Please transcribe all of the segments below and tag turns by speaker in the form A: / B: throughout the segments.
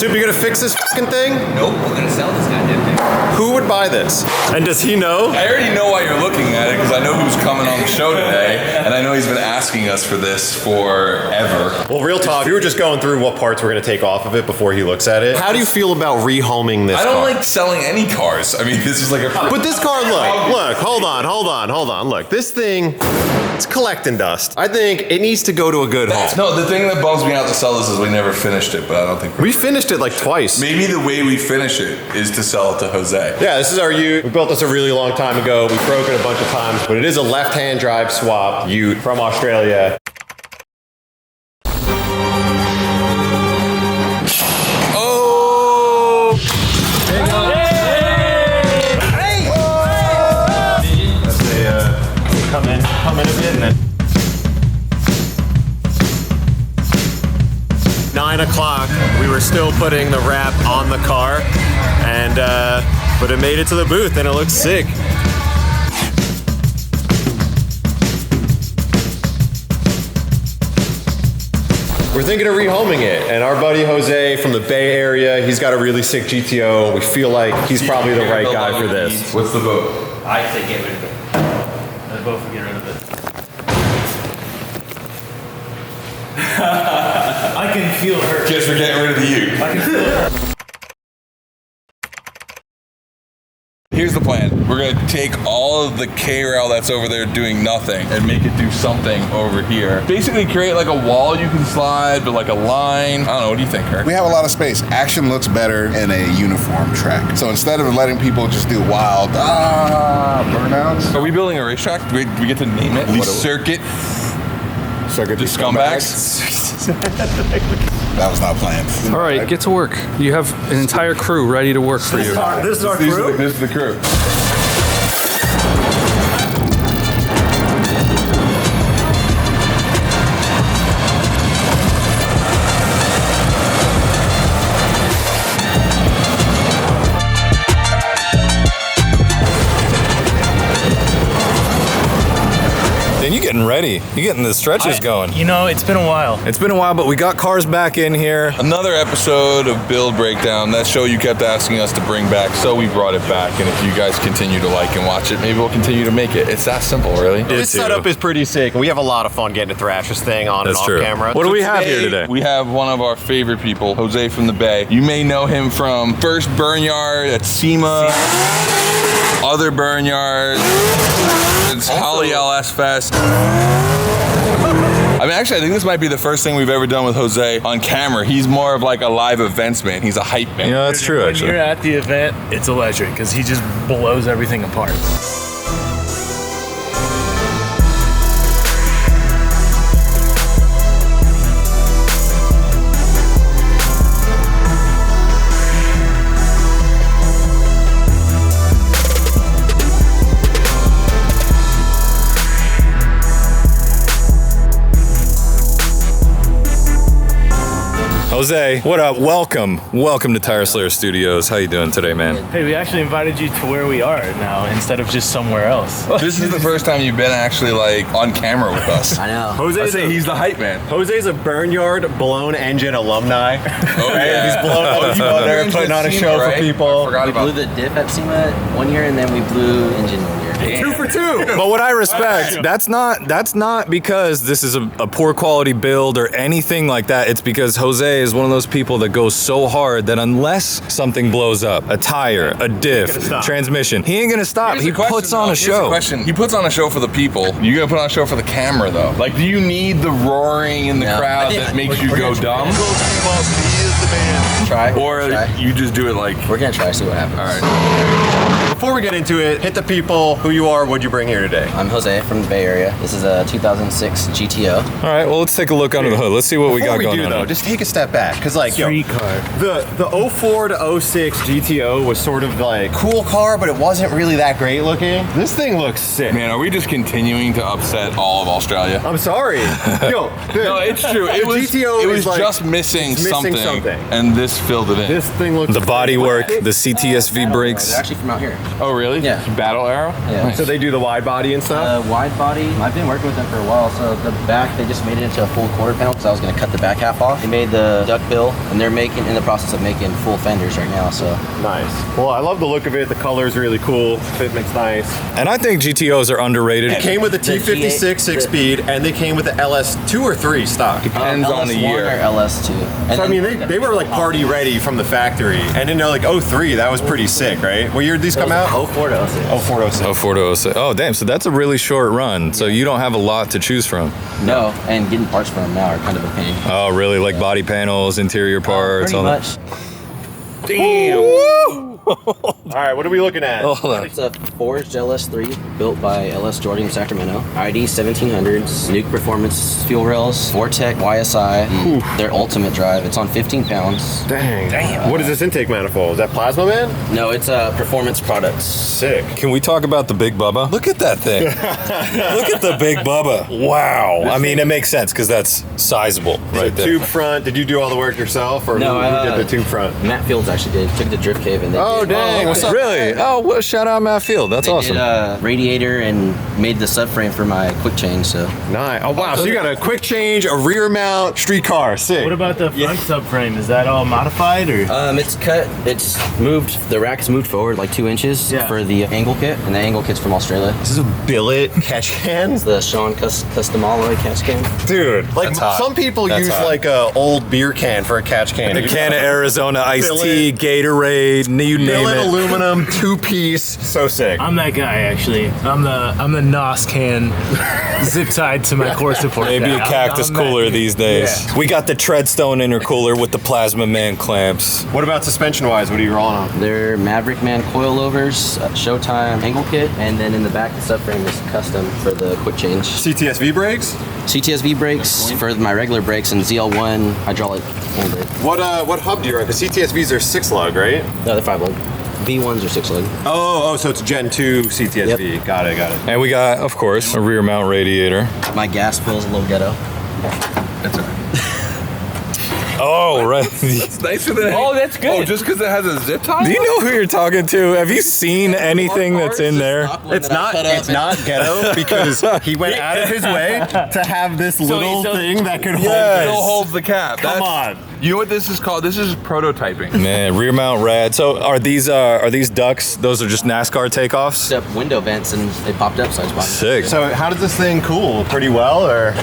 A: Soup, you gonna fix this fucking thing?
B: Nope, we're gonna sell this goddamn thing.
A: Who would buy this? And does he know?
C: I already know why you're looking at it because I know who's coming on the show today, and I know he's been asking us for this forever.
A: Well, real talk, we were just going through what parts we're gonna take off of it before he looks at it. How do you feel about rehoming this
C: I don't
A: car?
C: like selling any cars. I mean, this is like a...
A: But this car, look, hold on. Look, this thing, it's collecting dust. I think it needs to go to a good home.
C: No, the thing that bums me out to sell this is we never finished it, but I don't think
A: we finished it like twice.
C: Maybe the way we finish it is to sell it to Jose.
A: Yeah, this is our Ute. We built this a really long time ago. We broke it a bunch of times, but it is a left-hand drive swap Ute from Australia.
C: Oh!
A: There you go. Hey! That's come in a bit and then 9 o'clock, we were still putting the wrap on the car, and but it made it to the booth and it looks sick. We're thinking of rehoming it, and our buddy Jose from the Bay Area, he's got a really sick GTO. We feel like he's probably the right guy for this.
C: What's the vote?
D: I say get rid of it. I vote for get rid of it. I can feel her.
C: Guess we're getting rid of the Ute.
D: I can feel her.
C: Here's the plan. We're gonna take all of the K-rail that's over there doing nothing and make it do something over here. Basically create like a wall you can slide, but like a line. I don't know, what do you think, Kirk?
E: We have a lot of space. Action looks better in a uniform track. So instead of letting people just do wild burnouts.
C: Are we building a racetrack? Do we get to name it? The Circuit the Scumbags?
E: That was not planned.
F: All right, get to work. You have an entire crew ready to work for you.
D: This is our crew?
C: This is the crew.
G: Getting ready. You're getting the stretches going.
D: You know, it's been a while.
G: It's been a while, but we got cars back in here.
C: Another episode of Build Breakdown. That show you kept asking us to bring back, so we brought it back. And if you guys continue to like and watch it, maybe we'll continue to make it. It's that simple, really.
A: This setup is pretty sick. We have a lot of fun getting to thrash this thing on and off camera.
G: What do we have here today?
C: We have one of our favorite people, Jose from the Bay. You may know him from First Burnyard at SEMA, other Burnyards, it's Holly LS Fest. I mean, actually, I think this might be the first thing we've ever done with Jose on camera. He's more of like a live events man. He's a hype man.
G: You know, that's true, actually.
D: When you're at the event, it's electric because he just blows everything apart.
G: Jose, what up? Welcome to Tire Slayer Studios. How you doing today, man?
D: Hey, we actually invited you to where we are now instead of just somewhere else.
C: This is the first time you've been actually like on camera with us.
B: I know.
C: He's the hype man.
A: Jose's a Burnyard blown engine alumni.
C: Oh yeah.
A: He's blown up out there putting on a show for people.
B: We blew the diff at SEMA one year, and then we blew engine one year.
A: 2 for 2.
G: But what I respect, that's not because this is a poor quality build or anything like that. It's because Jose is one of those people that goes so hard that unless something blows up, a tire, a diff, transmission, he ain't gonna stop. He puts on a show.
C: Question. He puts on a show for the people. You're gonna put on a show for the camera though. Like, do you need the roaring in the crowd that makes you go dumb?
B: Try.
C: Or you just do it like...
B: We're gonna try, see what happens.
C: All right.
A: Before we get into it, hit the people. Who you are, what'd you bring here today?
B: I'm Jose from the Bay Area. This is a 2006 GTO.
G: All right, well, let's take a look under the hood. Let's see what we got going on.
A: Though, just take a step back, because like,
D: Street car.
A: The 04 to 06 GTO was sort of like cool car, but it wasn't really that great looking. This thing looks sick.
C: Man, are we just continuing to upset all of Australia?
A: I'm sorry. Yo,
C: no, it's true. It was
A: GTO
C: it was
A: like,
C: just missing something, and this filled it in.
A: This thing looks
G: the bodywork, the CTSV brakes.
B: They're actually from out here.
C: Oh, really?
B: Yeah.
C: Battle Arrow?
B: Yeah.
C: Nice.
A: So they do the wide body and stuff?
B: Wide body, I've been working with them for a while. So the back, they just made it into a full quarter panel because I was going to cut the back half off. They made the duck bill, and they're in the process of making full fenders right now. So
A: Nice. Well, I love the look of it. The color's really cool. Fitment's nice.
G: And I think GTOs are underrated.
A: It came with the T56 6-speed, and they came with the LS2 or 3 stock.
C: Depends on the
B: LS1
C: year.
B: or LS2. And
A: So, I
B: then-
A: mean, they were like party ready from the factory. And in like 03, that was pretty sick, right? What year did these come out?
B: 04 to 06.
A: 04 to 06.
G: Oh, 4 to 06. Oh, damn. So that's a really short run. So you don't have a lot to choose from.
B: No, and getting parts from them now are kind of a pain.
G: Oh, really? Like body panels, interior parts,
B: Pretty
G: all
B: much.
A: All right, what are we looking at?
G: Hold on.
B: It's a forged LS3 built by LS Jordan in Sacramento. ID 1700s, Nuke Performance fuel rails, Vortec YSI, their ultimate drive. It's on 15 pounds.
A: Damn. What is this intake manifold? Is that Plasma Man?
B: No, it's performance products.
A: Sick.
G: Can we talk about the Big Bubba? Look at that thing. Look at the Big Bubba. Wow. I mean, it makes sense because that's sizable right there.
A: Tube front. Did you do all the work yourself, or
B: No,
A: who did the tube front?
B: Matt Fields actually did. Took it to Drift Cave and they
A: Oh,
B: did,
A: dang. What's up?
G: Really? Oh, well, shout out Matt Field. That's
B: they
G: awesome.
B: did radiator and made the subframe for my quick change. So
A: Nice. Oh, wow. So you got a quick change, a rear mount, street car. Sick.
D: What about the front subframe? Is that all modified or?
B: it's cut. It's moved. The rack's moved forward like 2 inches
D: Yeah.
B: for the angle kit, and the angle kit's from Australia.
A: This is a billet catch can?
B: It's the Sean Custom Alloy catch can.
A: Dude, like
G: That's hot.
A: some people
G: That's
A: use
G: hot.
A: like a old beer can for a catch can.
G: A can of Arizona iced tea, Gatorade, you name
A: Billet
G: it.
A: aluminum, 2-piece. So sick.
D: I'm that guy actually. I'm the NOS can zip tied to my core support.
G: Maybe a
D: guy.
G: cactus
D: I'm that
G: cooler
D: dude.
G: these days.
D: Yeah.
G: We got the Treadstone intercooler with the Plasma Man clamps.
A: What about suspension-wise? What are you rolling on?
B: They're Maverick Man coilovers, Showtime angle kit, and then in the back the subframe is custom for the quick change.
A: CTSV brakes?
B: CTSV brakes for my regular brakes and ZL1 hydraulic hand brake.
A: What hub do you run? Because CTSVs are 6-lug, right?
B: No, they're 5 lug. V1s are 6 lug.
A: Oh, so it's Gen 2 CTSV.
B: Yep.
A: Got it.
G: And we got, of course, a rear mount radiator.
B: My gas bill's a little ghetto.
C: That's all right.
G: Oh, right.
C: It's nicer than. Oh, that's good. Oh, just because it has a zip tie?
G: Do you know who you're talking to? Have you seen anything that's in there?
A: It's not ghetto because he went out of his way to have this little thing that could hold
G: Yes.
C: Still holds the cap.
A: Come on.
C: You know what this is called? This is prototyping.
G: Man, rear mount rad. So are these ducks? Those are just NASCAR takeoffs?
B: Up window vents and they popped up size body.
G: Sick.
A: So how does this thing cool? Pretty well, or?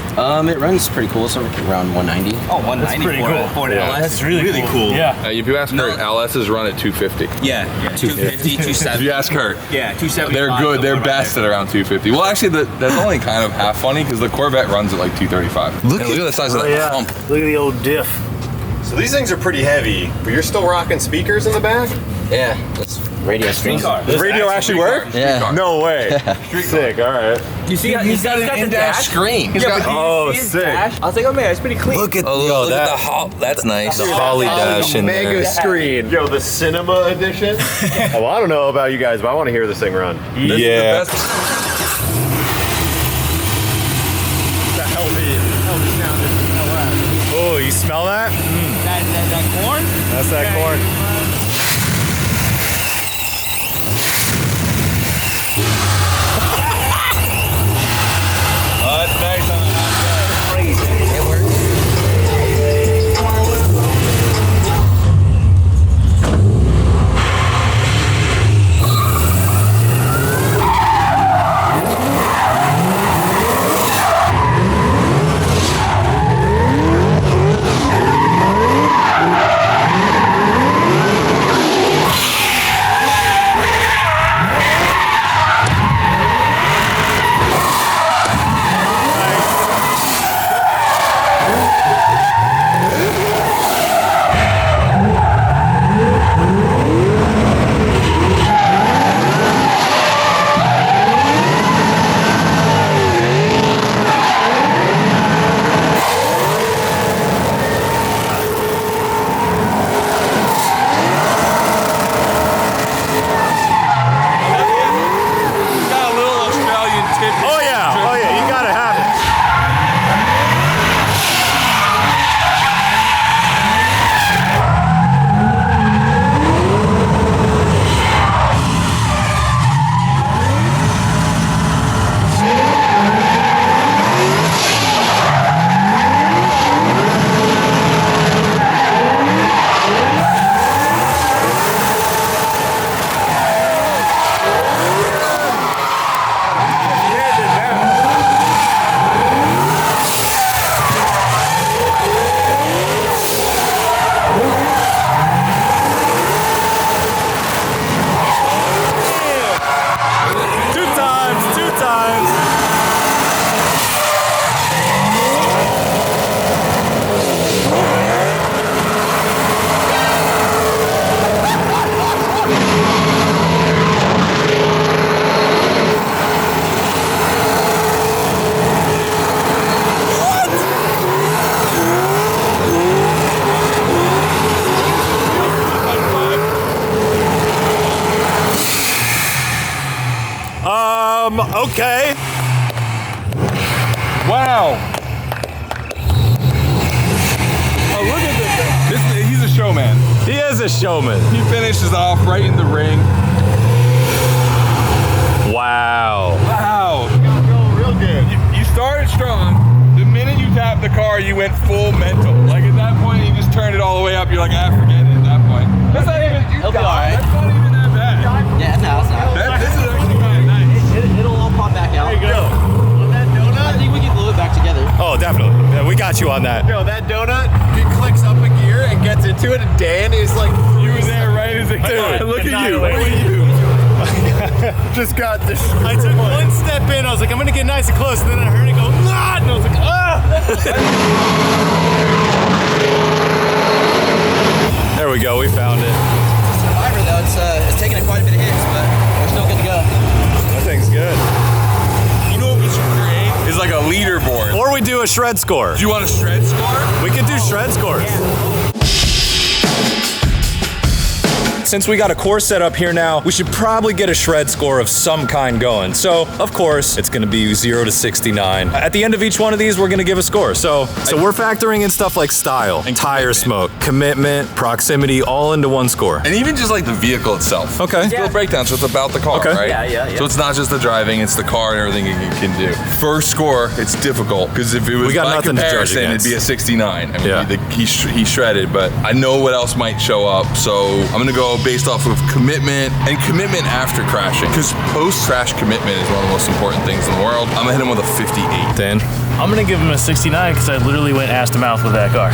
B: It runs pretty cool, so around 190.
H: Oh, 190
D: That's pretty
H: for
D: cool.
H: it. For an LS.
D: That's really cool. Yeah.
C: If you ask Kurt, LS's run at 250.
H: Yeah, 250, 270.
C: If you ask Kurt,
H: Yeah, 270.
C: they're good. They're best at around 250. Well, actually, that's only kind of half funny because the Corvette runs at like 235. Look at the size of that pump.
D: Look at the old diff.
A: So these things are pretty heavy, but you're still rocking speakers in the back?
B: Yeah, that's radio
H: Street car.
A: Does radio actually work?
B: Yeah.
A: No way. Sick, all right.
H: You see,
C: He's got an in-dash screen. He's got.
A: Oh, sick.
H: I was like, oh man, it's pretty clean.
G: Look at
C: Look at that's nice.
G: the Holly dash in
A: Mega
G: there.
A: screen. Yo, the cinema edition? Oh, well, I don't know about you guys, but I want to hear this thing run.
G: Yeah. Oh, you smell that?
H: That corn?
G: That's that corn. Oh, that's nice on a hot day.
B: It works.
G: Okay.
C: Wow. Oh, look at this. He's a showman.
G: He is a showman.
C: He finishes off right in the ring.
G: Wow.
C: Wow.
E: Real good.
C: You started strong. The minute you tapped the car, you went full mental. Like at that point, you just turned it all the way up. You're like, ah, forget it at that point. That's not even,
B: He'll be alright.
C: that's not even that bad.
B: Yeah, no, it's not.
C: This is actually kind of nice.
B: It'll all pop back out.
A: There you go.
B: I think we can glue it back together.
G: Oh, definitely. Yeah, we got you on that.
A: Yo, that donut, he clicks up a gear and gets into it, and Dan is like,
C: You were there right as it
A: Dude,
C: look at you.
D: Look
C: Look at you.
A: just got this.
D: I took one step in. I was like, I'm gonna get nice and close, and then I heard it go, ah! And I was like, ah!
G: There we go. We found it.
B: Survivor though, it's taking quite a bit of hits, but we're still good to go.
G: That thing's good.
C: You know what we should create? Is like a leaderboard.
G: Or we do a shred score.
C: Do you want a shred score?
G: We could do shred scores. Since we got a course set up here now, we should probably get a shred score of some kind going. So, of course, it's gonna be 0 to 69. At the end of each one of these, we're gonna give a score. So we're factoring in stuff like style,
C: And
G: tire
C: commitment.
G: smoke, commitment, proximity, all into one score.
C: And even just like the vehicle itself.
G: Okay.
C: It's still a breakdown, so it's about the car,
G: Okay.
C: right?
B: Yeah.
C: So it's not just the driving, it's the car and everything it can do. First score, it's difficult, because if it was
G: We got
C: by
G: nothing to judge
C: comparison, it'd
G: against.
C: be a 69. I mean,
G: Yeah.
C: he shredded, but I know what else might show up, so I'm gonna go based off of commitment and commitment after crashing, because post-crash commitment is one of the most important things in the world. I'm gonna hit him with a 58.
G: Dan?
D: I'm gonna give him a 69 because I literally went ass to mouth with that car.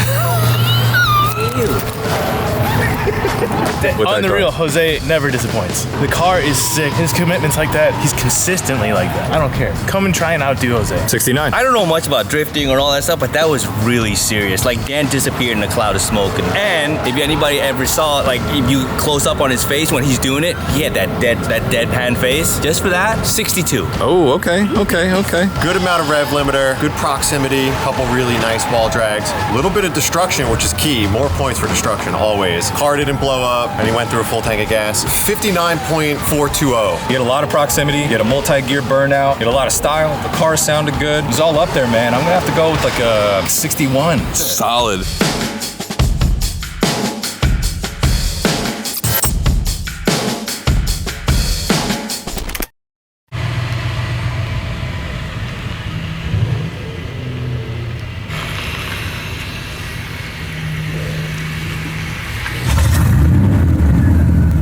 G: With
D: On
G: that
D: the
G: car.
D: real, Jose never disappoints. The car is sick. His commitment's like that. He's consistently like that. I don't care. Come and try and outdo Jose.
G: 69.
H: I don't know much about drifting or all that stuff, but that was really serious. Like Dan disappeared in a cloud of smoke, and if anybody ever saw, like, if you close up on his face when he's doing it, he had that deadpan face. Just for that, 62.
G: Oh, okay.
A: Good amount of rev limiter, good proximity, couple really nice wall drags, a little bit of destruction, which is key. More points for destruction always. Car didn't blow up, and he went through a full tank of gas. 59.420.
G: You get a lot of proximity, you get a multi-gear burnout, you get a lot of style. The car sounded good. It was all up there, man. I'm gonna have to go with like a 61.
C: Solid.